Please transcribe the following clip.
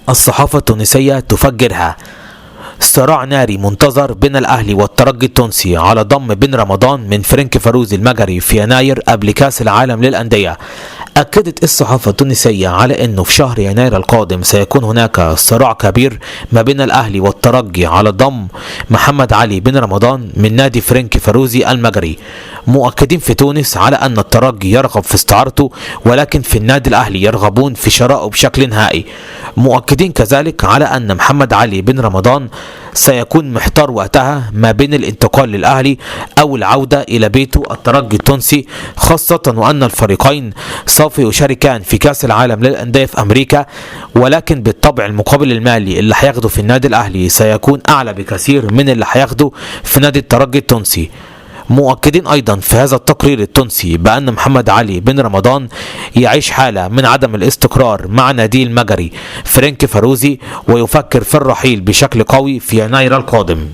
الصحافة التونسية تفجرها. صراع ناري منتظر بين الأهلي والترجي التونسي على ضم بن رمضان من فرنك فاروزي المجري في يناير قبل كأس العالم للأندية. أكدت الصحافة التونسية على أنه في شهر يناير القادم سيكون هناك صراع كبير ما بين الأهلي والترجي على ضم محمد علي بن رمضان من نادي فرنك فاروزي المجري. مؤكدين في تونس على أن الترجي يرغب في استعارته، ولكن في النادي الأهلي يرغبون في شرائه بشكل نهائي. مؤكدين كذلك على أن محمد علي بن رمضان سيكون محتار وقتها ما بين الانتقال للأهلي أو العودة إلى بيته الترجي التونسي، خاصة وأن الفريقين سوف يشاركان في كأس العالم للأندية في أمريكا، ولكن بالطبع المقابل المالي اللي هياخده في النادي الأهلي سيكون أعلى بكثير من اللي هياخده في نادي الترجي التونسي. مؤكدين أيضا في هذا التقرير التونسي بأن محمد علي بن رمضان يعيش حالة من عدم الاستقرار مع ناديه المجري فرنك فاروزي، ويفكر في الرحيل بشكل قوي في يناير القادم.